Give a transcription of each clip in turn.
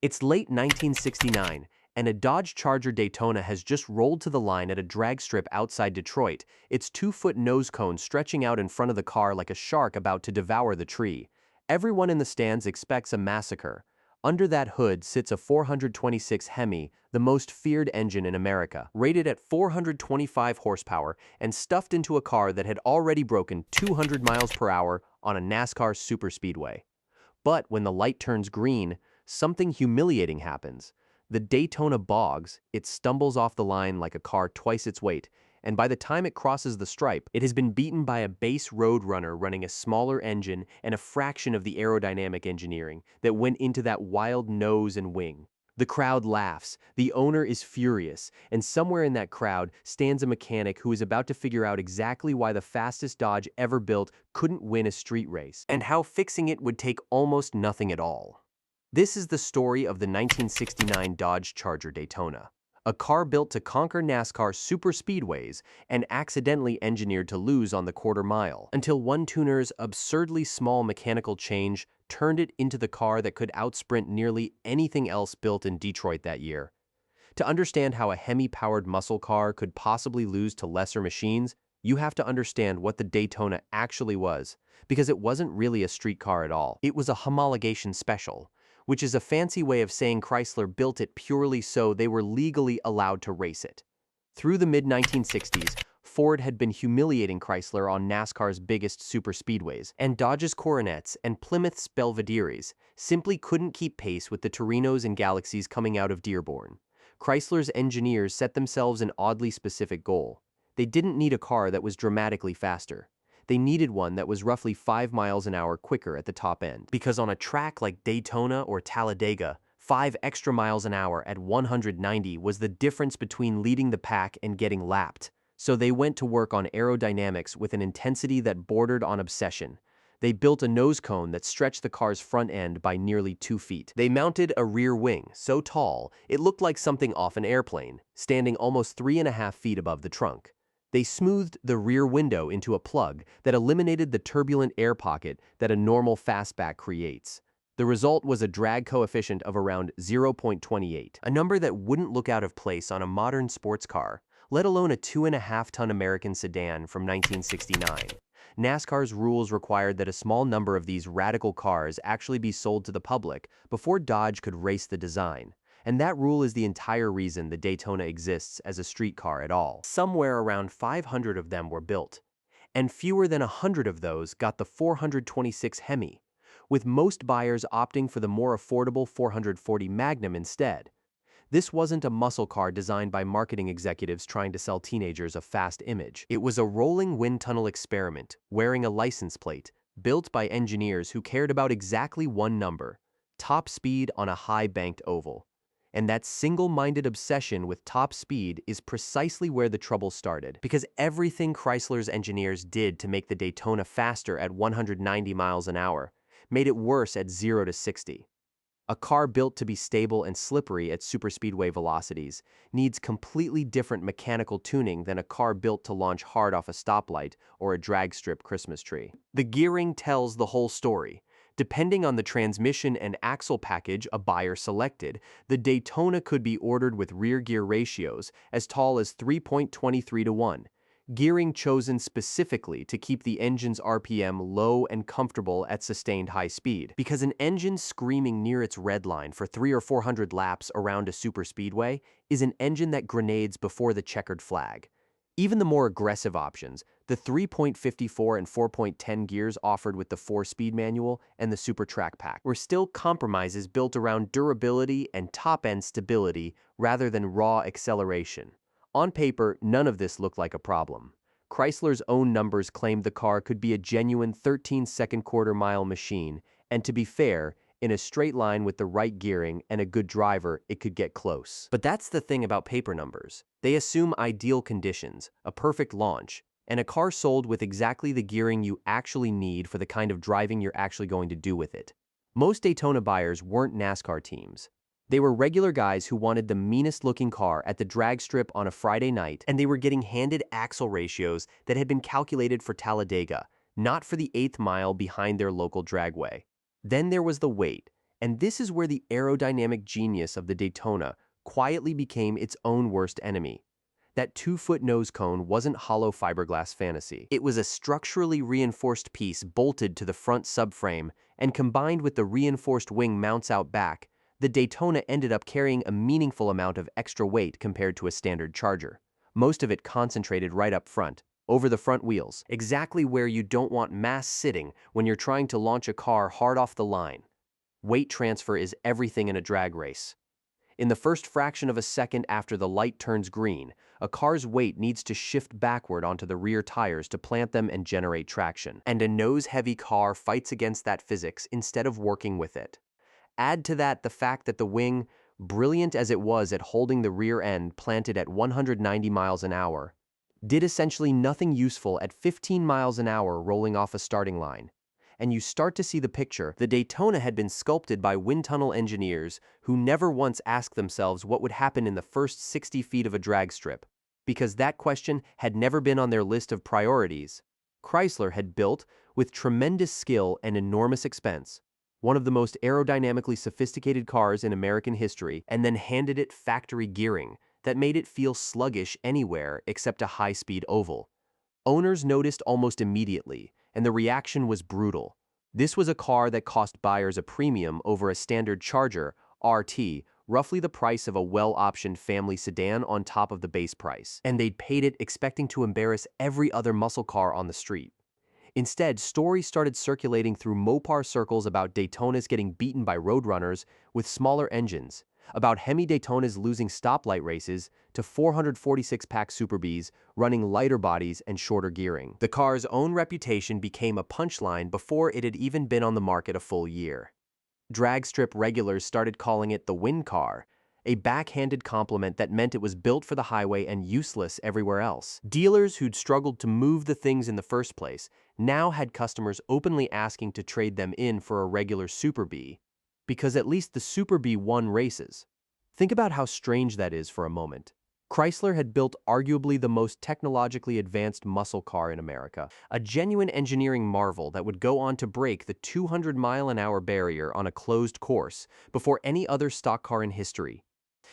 It's late 1969, and a Dodge Charger Daytona has just rolled to the line at a drag strip outside Detroit, its 2-foot nose cone stretching out in front of the car like a shark about to devour the tree. Everyone in the stands expects a massacre. Under that hood sits a 426 Hemi, the most feared engine in America, rated at 425 horsepower and stuffed into a car that had already broken 200 miles per hour on a NASCAR superspeedway. But when the light turns green, something humiliating happens. The Daytona bogs, it stumbles off the line like a car twice its weight, and by the time it crosses the stripe, it has been beaten by a base road runner running a smaller engine and a fraction of the aerodynamic engineering that went into that wild nose and wing. The crowd laughs, the owner is furious, and somewhere in that crowd stands a mechanic who is about to figure out exactly why the fastest Dodge ever built couldn't win a street race, and how fixing it would take almost nothing at all. This is the story of the 1969 Dodge Charger Daytona, a car built to conquer NASCAR superspeedways and accidentally engineered to lose on the quarter mile, until one tuner's absurdly small mechanical change turned it into the car that could outsprint nearly anything else built in Detroit that year. To understand how a Hemi-powered muscle car could possibly lose to lesser machines, you have to understand what the Daytona actually was, because it wasn't really a street car at all. It was a homologation special, which is a fancy way of saying Chrysler built it purely so they were legally allowed to race it. Through the mid-1960s, Ford had been humiliating Chrysler on NASCAR's biggest superspeedways, and Dodge's Coronets and Plymouth's Belvederes simply couldn't keep pace with the Torinos and Galaxies coming out of Dearborn. Chrysler's engineers set themselves an oddly specific goal. They didn't need a car that was dramatically faster. They needed one that was roughly 5 miles an hour quicker at the top end. Because on a track like Daytona or Talladega, 5 extra miles an hour at 190 was the difference between leading the pack and getting lapped. So they went to work on aerodynamics with an intensity that bordered on obsession. They built a nose cone that stretched the car's front end by nearly 2 feet. They mounted a rear wing so tall it looked like something off an airplane, standing almost 3.5 feet above the trunk. They smoothed the rear window into a plug that eliminated the turbulent air pocket that a normal fastback creates. The result was a drag coefficient of around 0.28, a number that wouldn't look out of place on a modern sports car, let alone a 2.5-ton American sedan from 1969. NASCAR's rules required that a small number of these radical cars actually be sold to the public before Dodge could race the design. And that rule is the entire reason the Daytona exists as a street car at all. Somewhere around 500 of them were built, and fewer than 100 of those got the 426 Hemi, with most buyers opting for the more affordable 440 Magnum instead. This wasn't a muscle car designed by marketing executives trying to sell teenagers a fast image. It was a rolling wind tunnel experiment, wearing a license plate, built by engineers who cared about exactly one number: top speed on a high-banked oval. And that single-minded obsession with top speed is precisely where the trouble started, because everything Chrysler's engineers did to make the Daytona faster at 190 miles an hour made it worse at 0 to 60. A car built to be stable and slippery at superspeedway velocities needs completely different mechanical tuning than a car built to launch hard off a stoplight or a drag strip Christmas tree. The gearing tells the whole story. Depending on the transmission and axle package a buyer selected, the Daytona could be ordered with rear gear ratios as tall as 3.23 to 1, gearing chosen specifically to keep the engine's RPM low and comfortable at sustained high speed. Because an engine screaming near its red line for 300 or 400 laps around a superspeedway is an engine that grenades before the checkered flag. Even the more aggressive options, the 3.54 and 4.10 gears offered with the 4-speed manual and the Super Track Pack, were still compromises built around durability and top-end stability rather than raw acceleration. On paper, none of this looked like a problem. Chrysler's own numbers claimed the car could be a genuine 13-second quarter-mile machine, and to be fair, in a straight line with the right gearing and a good driver, it could get close. But that's the thing about paper numbers. They assume ideal conditions, a perfect launch, and a car sold with exactly the gearing you actually need for the kind of driving you're actually going to do with it. Most Daytona buyers weren't NASCAR teams. They were regular guys who wanted the meanest-looking car at the drag strip on a Friday night, and they were getting handed axle ratios that had been calculated for Talladega, not for the 8th mile behind their local dragway. Then there was the wait, And this is where the aerodynamic genius of the Daytona quietly became its own worst enemy. That 2-foot nose cone wasn't hollow fiberglass fantasy. It was a structurally reinforced piece bolted to the front subframe, and combined with the reinforced wing mounts out back, the Daytona ended up carrying a meaningful amount of extra weight compared to a standard Charger. Most of it concentrated right up front, over the front wheels, exactly where you don't want mass sitting when you're trying to launch a car hard off the line. Weight transfer is everything in a drag race. In the first fraction of a second after the light turns green, a car's weight needs to shift backward onto the rear tires to plant them and generate traction. And a nose-heavy car fights against that physics instead of working with it. Add to that the fact that the wing, brilliant as it was at holding the rear end planted at 190 miles an hour, did essentially nothing useful at 15 miles an hour rolling off a starting line. And you start to see the picture. The Daytona had been sculpted by wind tunnel engineers who never once asked themselves what would happen in the first 60 feet of a drag strip, because that question had never been on their list of priorities. Chrysler had built, with tremendous skill and enormous expense, one of the most aerodynamically sophisticated cars in American history, and then handed it factory gearing that made it feel sluggish anywhere except a high-speed oval. Owners noticed almost immediately, and the reaction was brutal. This was a car that cost buyers a premium over a standard Charger RT, roughly the price of a well-optioned family sedan on top of the base price. And they'd paid it expecting to embarrass every other muscle car on the street. Instead, stories started circulating through Mopar circles about Daytonas getting beaten by roadrunners with smaller engines, about Hemi Daytonas losing stoplight races to 446-pack Super Bs running lighter bodies and shorter gearing. The car's own reputation became a punchline before it had even been on the market a full year. Drag strip regulars started calling it the win car, a backhanded compliment that meant it was built for the highway and useless everywhere else. Dealers who'd struggled to move the things in the first place now had customers openly asking to trade them in for a regular Super B, because at least the Super B won races. Think about how strange that is for a moment. Chrysler had built arguably the most technologically advanced muscle car in America, a genuine engineering marvel that would go on to break the 200-mile-an-hour barrier on a closed course before any other stock car in history.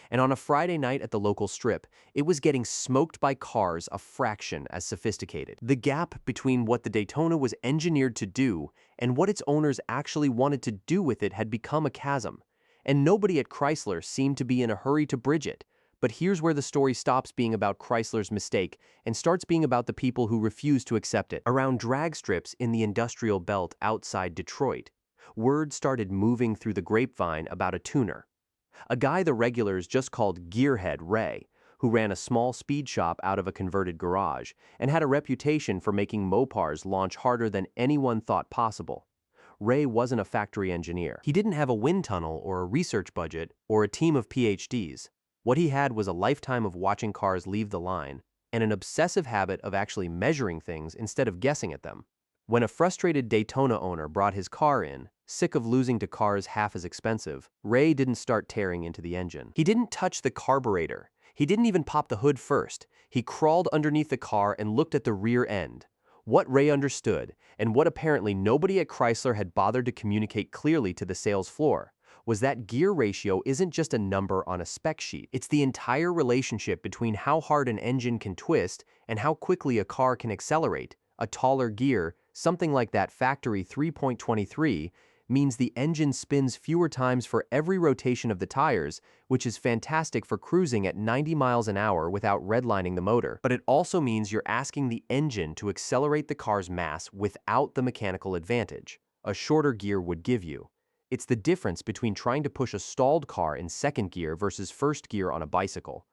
And on a Friday night at the local strip, it was getting smoked by cars a fraction as sophisticated. The gap between what the Daytona was engineered to do and what its owners actually wanted to do with it had become a chasm, and nobody at Chrysler seemed to be in a hurry to bridge it. But here's where the story stops being about Chrysler's mistake and starts being about the people who refuse to accept it. Around drag strips in the industrial belt outside Detroit, word started moving through the grapevine about a tuner. A guy the regulars just called Gearhead Ray, who ran a small speed shop out of a converted garage and had a reputation for making Mopars launch harder than anyone thought possible. Ray wasn't a factory engineer. He didn't have a wind tunnel or a research budget or a team of PhDs. What he had was a lifetime of watching cars leave the line and an obsessive habit of actually measuring things instead of guessing at them. When a frustrated Daytona owner brought his car in, sick of losing to cars half as expensive, Ray didn't start tearing into the engine. He didn't touch the carburetor. He didn't even pop the hood first. He crawled underneath the car and looked at the rear end. What Ray understood, and what apparently nobody at Chrysler had bothered to communicate clearly to the sales floor, was that gear ratio isn't just a number on a spec sheet. It's the entire relationship between how hard an engine can twist and how quickly a car can accelerate. A taller gear, something like that factory 3.23, means the engine spins fewer times for every rotation of the tires, which is fantastic for cruising at 90 miles an hour without redlining the motor. But it also means you're asking the engine to accelerate the car's mass without the mechanical advantage a shorter gear would give you. It's the difference between trying to push a stalled car in second gear versus first gear on a bicycle.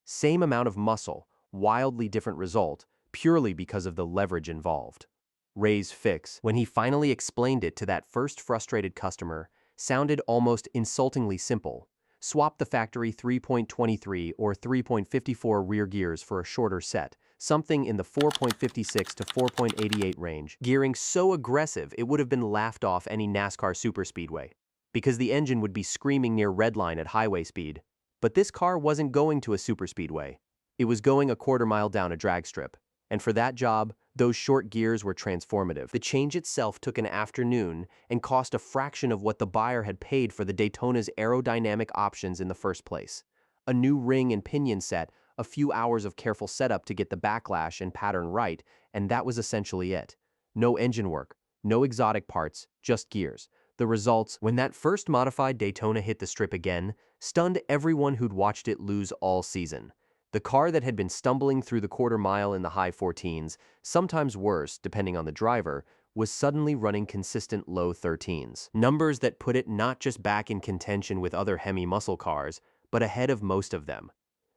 Same amount of muscle, wildly different result, purely because of the leverage involved. Ray's fix, when he finally explained it to that first frustrated customer, sounded almost insultingly simple. Swap the factory 3.23 or 3.54 rear gears for a shorter set, something in the 4.56 to 4.88 range. Gearing so aggressive it would have been laughed off any NASCAR superspeedway, because the engine would be screaming near redline at highway speed. But this car wasn't going to a superspeedway. It was going a quarter mile down a drag strip. And for that job, Those short gears were transformative. The change itself took an afternoon and cost a fraction of what the buyer had paid for the Daytona's aerodynamic options in the first place. A new ring and pinion set, a few hours of careful setup to get the backlash and pattern right, and that was essentially it. No engine work, no exotic parts, just gears. The results, when that first modified Daytona hit the strip again, stunned everyone who'd watched it lose all season. The car that had been stumbling through the quarter mile in the high 14s, sometimes worse depending on the driver, was suddenly running consistent low 13s. Numbers that put it not just back in contention with other Hemi muscle cars, but ahead of most of them.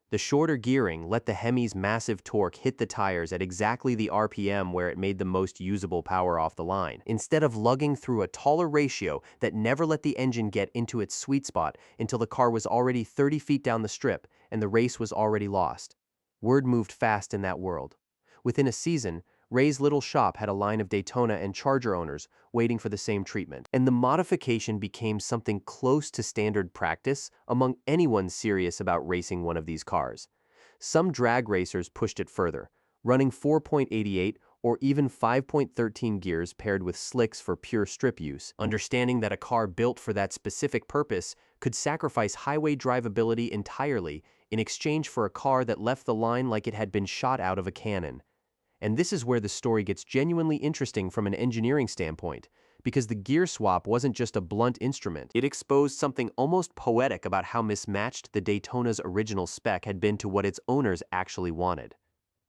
The shorter gearing let the Hemi's massive torque hit the tires at exactly the RPM where it made the most usable power off the line, instead of lugging through a taller ratio that never let the engine get into its sweet spot until the car was already 30 feet down the strip and the race was already lost. Word moved fast in that world. Within a season, Ray's little shop had a line of Daytona and Charger owners waiting for the same treatment, and the modification became something close to standard practice among anyone serious about racing one of these cars. Some drag racers pushed it further, running 4.88 or even 5.13 gears paired with slicks for pure strip use, understanding that a car built for that specific purpose could sacrifice highway drivability entirely in exchange for a car that left the line like it had been shot out of a cannon. And this is where the story gets genuinely interesting from an engineering standpoint, because the gear swap wasn't just a blunt instrument. It exposed something almost poetic about how mismatched the Daytona's original spec had been to what its owners actually wanted.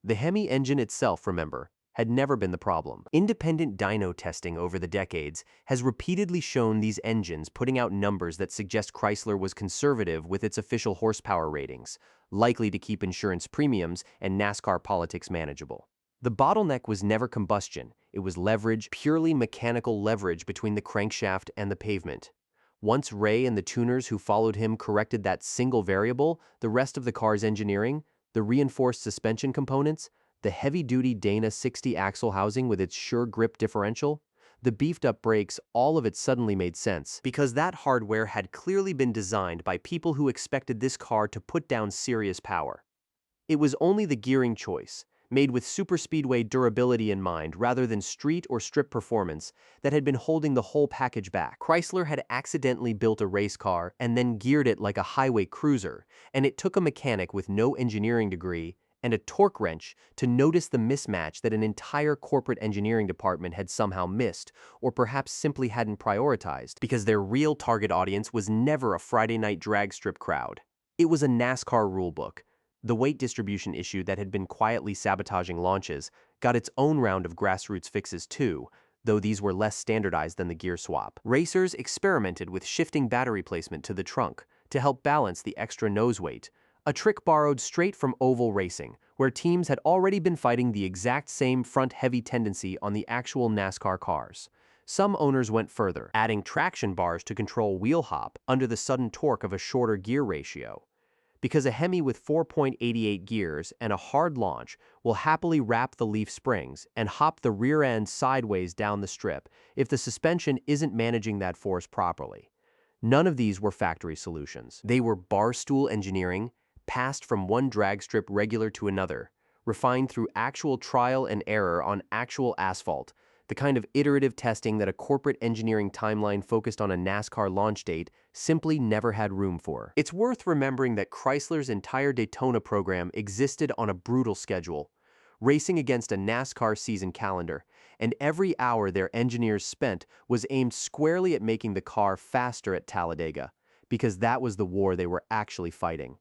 The Hemi engine itself, remember, had never been the problem. Independent dyno testing over the decades has repeatedly shown these engines putting out numbers that suggest Chrysler was conservative with its official horsepower ratings, likely to keep insurance premiums and NASCAR politics manageable. The bottleneck was never combustion, it was leverage, purely mechanical leverage between the crankshaft and the pavement. Once Ray and the tuners who followed him corrected that single variable, the rest of the car's engineering, the reinforced suspension components, the heavy-duty Dana 60 axle housing with its sure grip differential, the beefed-up brakes, all of it suddenly made sense, because that hardware had clearly been designed by people who expected this car to put down serious power. It was only the gearing choice, made with superspeedway durability in mind rather than street or strip performance, that had been holding the whole package back. Chrysler had accidentally built a race car and then geared it like a highway cruiser, and it took a mechanic with no engineering degree and a torque wrench to notice the mismatch that an entire corporate engineering department had somehow missed, or perhaps simply hadn't prioritized, because their real target audience was never a Friday night drag strip crowd. It was a NASCAR rulebook. The weight distribution issue that had been quietly sabotaging launches got its own round of grassroots fixes too, though these were less standardized than the gear swap. Racers experimented with shifting battery placement to the trunk to help balance the extra nose weight, a trick borrowed straight from oval racing, where teams had already been fighting the exact same front-heavy tendency on the actual NASCAR cars. Some owners went further, adding traction bars to control wheel hop under the sudden torque of a shorter gear ratio, because a Hemi with 4.88 gears and a hard launch will happily wrap the leaf springs and hop the rear end sideways down the strip if the suspension isn't managing that force properly. None of these were factory solutions. They were barstool engineering, passed from one drag strip regular to another, refined through actual trial and error on actual asphalt, the kind of iterative testing that a corporate engineering timeline focused on a NASCAR launch date simply never had room for. It's worth remembering that Chrysler's entire Daytona program existed on a brutal schedule, racing against a NASCAR season calendar, and every hour their engineers spent was aimed squarely at making the car faster at Talladega, because that was the war they were actually fighting.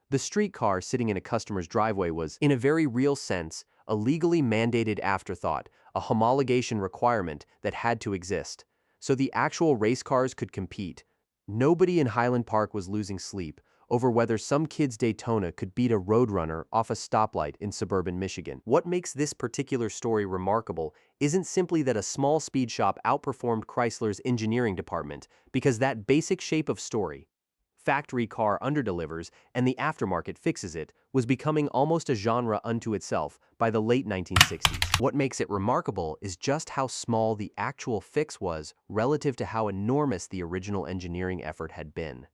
The street car sitting in a customer's driveway was, in a very real sense, a legally mandated afterthought, a homologation requirement that had to exist, so the actual race cars could compete. Nobody in Highland Park was losing sleep over whether some kid's Daytona could beat a Roadrunner off a stoplight in suburban Michigan. What makes this particular story remarkable isn't simply that a small speed shop outperformed Chrysler's engineering department, because that basic shape of story, factory car underdelivers and the aftermarket fixes it, was becoming almost a genre unto itself by the late 1960s. What makes it remarkable is just how small the actual fix was relative to how enormous the original engineering effort had been.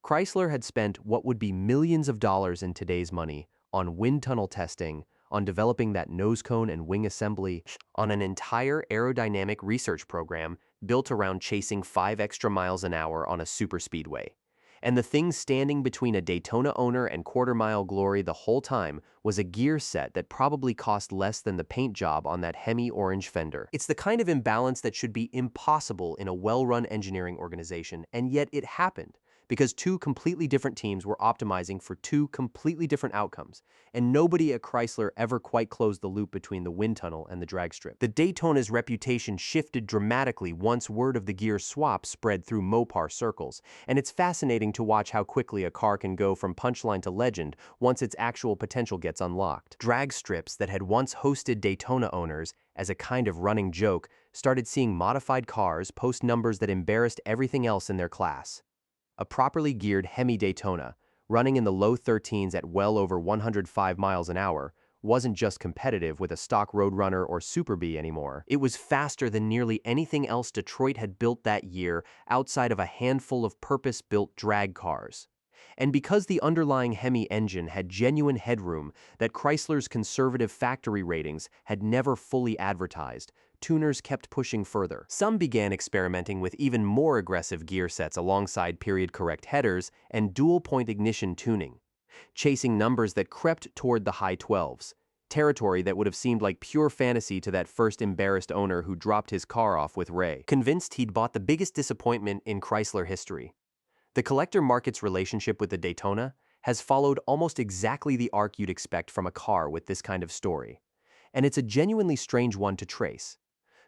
Chrysler had spent what would be millions of dollars in today's money on wind tunnel testing, on developing that nose cone and wing assembly, on an entire aerodynamic research program built around chasing 5 extra miles an hour on a superspeedway. And the thing standing between a Daytona owner and quarter-mile glory the whole time was a gear set that probably cost less than the paint job on that Hemi orange fender. It's the kind of imbalance that should be impossible in a well-run engineering organization, and yet it happened because two completely different teams were optimizing for two completely different outcomes, and nobody at Chrysler ever quite closed the loop between the wind tunnel and the drag strip. The Daytona's reputation shifted dramatically once word of the gear swap spread through Mopar circles, and it's fascinating to watch how quickly a car can go from punchline to legend once its actual potential gets unlocked. Drag strips that had once hosted Daytona owners, as a kind of running joke, started seeing modified cars post numbers that embarrassed everything else in their class. A properly geared Hemi Daytona, running in the low 13s at well over 105 miles an hour, wasn't just competitive with a stock Roadrunner or Super Bee anymore. It was faster than nearly anything else Detroit had built that year outside of a handful of purpose-built drag cars. And because the underlying Hemi engine had genuine headroom that Chrysler's conservative factory ratings had never fully advertised, tuners kept pushing further. Some began experimenting with even more aggressive gear sets alongside period-correct headers and dual-point ignition tuning, chasing numbers that crept toward the high 12s, territory that would have seemed like pure fantasy to that first embarrassed owner who dropped his car off with Ray, convinced he'd bought the biggest disappointment in Chrysler history. The collector market's relationship with the Daytona has followed almost exactly the arc you'd expect from a car with this kind of story, and it's a genuinely strange one to trace.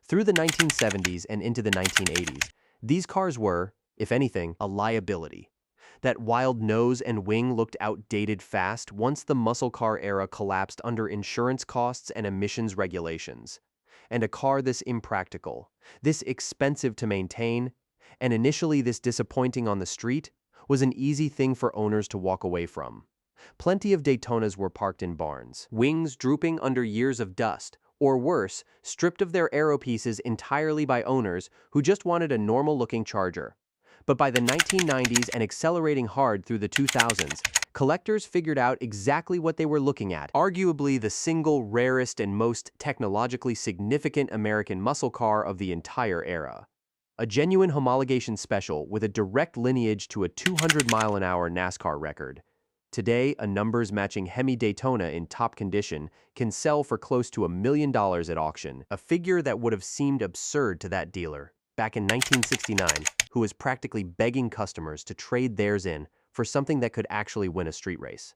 Through the 1970s and into the 1980s, these cars were, if anything, a liability. That wild nose and wing looked outdated fast once the muscle car era collapsed under insurance costs and emissions regulations. And a car this impractical, this expensive to maintain, and initially this disappointing on the street, was an easy thing for owners to walk away from. Plenty of Daytonas were parked in barns, wings drooping under years of dust, or worse, stripped of their aero pieces entirely by owners who just wanted a normal-looking Charger. But by the 1990s and accelerating hard through the 2000s, collectors figured out exactly what they were looking at, arguably the single rarest and most technologically significant American muscle car of the entire era. A genuine homologation special with a direct lineage to a 200-mile-an-hour NASCAR record. Today, a numbers-matching Hemi Daytona in top condition can sell for close to $1 million at auction, a figure that would have seemed absurd to that dealer back in 1969, who was practically begging customers to trade theirs in for something that could actually win a street race.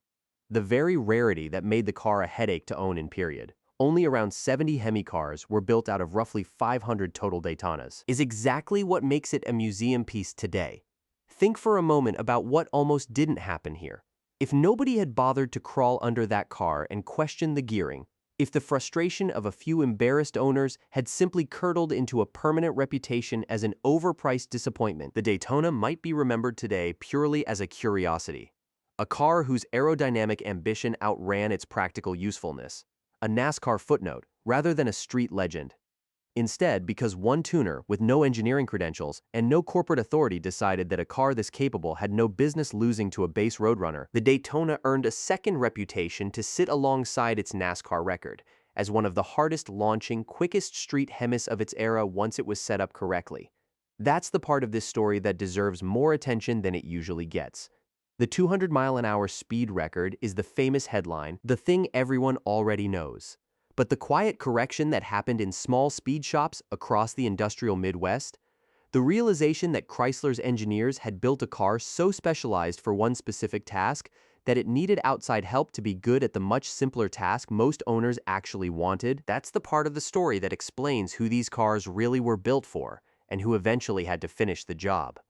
The very rarity that made the car a headache to own in period, only around 70 Hemi cars were built out of roughly 500 total Daytonas, is exactly what makes it a museum piece today. Think for a moment about what almost didn't happen here. If nobody had bothered to crawl under that car and question the gearing, if the frustration of a few embarrassed owners had simply curdled into a permanent reputation as an overpriced disappointment, the Daytona might be remembered today purely as a curiosity. A car whose aerodynamic ambition outran its practical usefulness. A NASCAR footnote rather than a street legend. Instead, because one tuner with no engineering credentials and no corporate authority decided that a car this capable had no business losing to a base Roadrunner, the Daytona earned a second reputation to sit alongside its NASCAR record as one of the hardest-launching, quickest street Hemis of its era once it was set up correctly. That's the part of this story that deserves more attention than it usually gets. The 200-mile-an-hour speed record is the famous headline, the thing everyone already knows. But the quiet correction that happened in small speed shops across the industrial Midwest, the realization that Chrysler's engineers had built a car so specialized for one specific task that it needed outside help to be good at the much simpler task most owners actually wanted, that's the part of the story that explains who these cars really were built for and who eventually had to finish the job.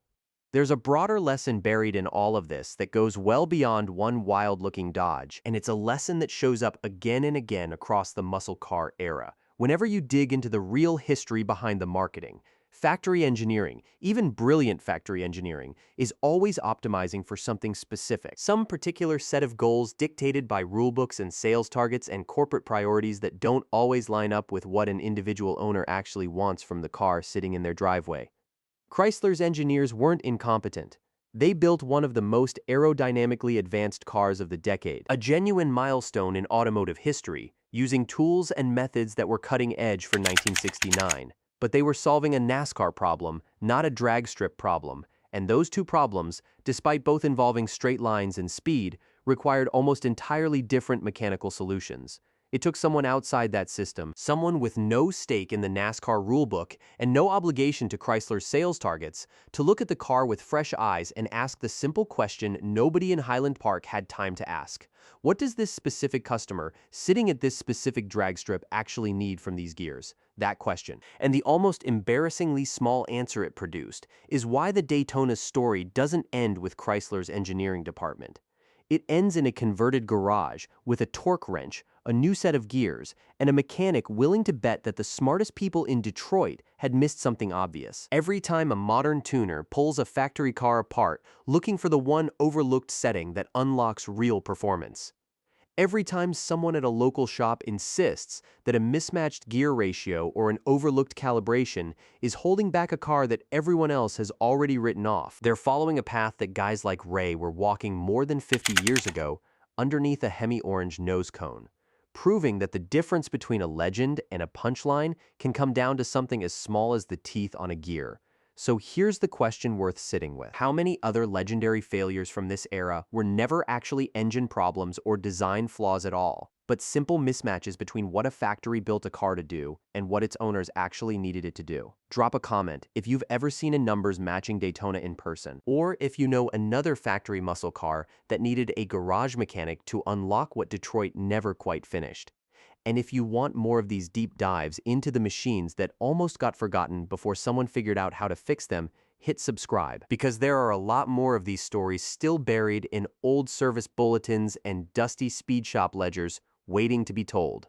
There's a broader lesson buried in all of this that goes well beyond one wild-looking Dodge, and it's a lesson that shows up again and again across the muscle car era. Whenever you dig into the real history behind the marketing, factory engineering, even brilliant factory engineering, is always optimizing for something specific, some particular set of goals dictated by rulebooks and sales targets and corporate priorities that don't always line up with what an individual owner actually wants from the car sitting in their driveway. Chrysler's engineers weren't incompetent. They built one of the most aerodynamically advanced cars of the decade, a genuine milestone in automotive history, using tools and methods that were cutting edge for 1969. But they were solving a NASCAR problem, not a drag strip problem, and those two problems, despite both involving straight lines and speed, required almost entirely different mechanical solutions. It took someone outside that system, someone with no stake in the NASCAR rulebook and no obligation to Chrysler's sales targets, to look at the car with fresh eyes and ask the simple question nobody in Highland Park had time to ask. What does this specific customer, sitting at this specific drag strip, actually need from these gears? That question. And the almost embarrassingly small answer it produced is why the Daytona's story doesn't end with Chrysler's engineering department. It ends in a converted garage with a torque wrench, a new set of gears, and a mechanic willing to bet that the smartest people in Detroit had missed something obvious. Every time a modern tuner pulls a factory car apart looking for the one overlooked setting that unlocks real performance. Every time someone at a local shop insists that a mismatched gear ratio or an overlooked calibration is holding back a car that everyone else has already written off, they're following a path that guys like Ray were walking more than 50 years ago underneath a Hemi orange nose cone, proving that the difference between a legend and a punchline can come down to something as small as the teeth on a gear. So here's the question worth sitting with. How many other legendary failures from this era were never actually engine problems or design flaws at all, but simple mismatches between what a factory built a car to do and what its owners actually needed it to do? Drop a comment if you've ever seen a numbers matching Daytona in person, or if you know another factory muscle car that needed a garage mechanic to unlock what Detroit never quite finished. And if you want more of these deep dives into the machines that almost got forgotten before someone figured out how to fix them, hit subscribe, because there are a lot more of these stories still buried in old service bulletins and dusty speed shop ledgers waiting to be told.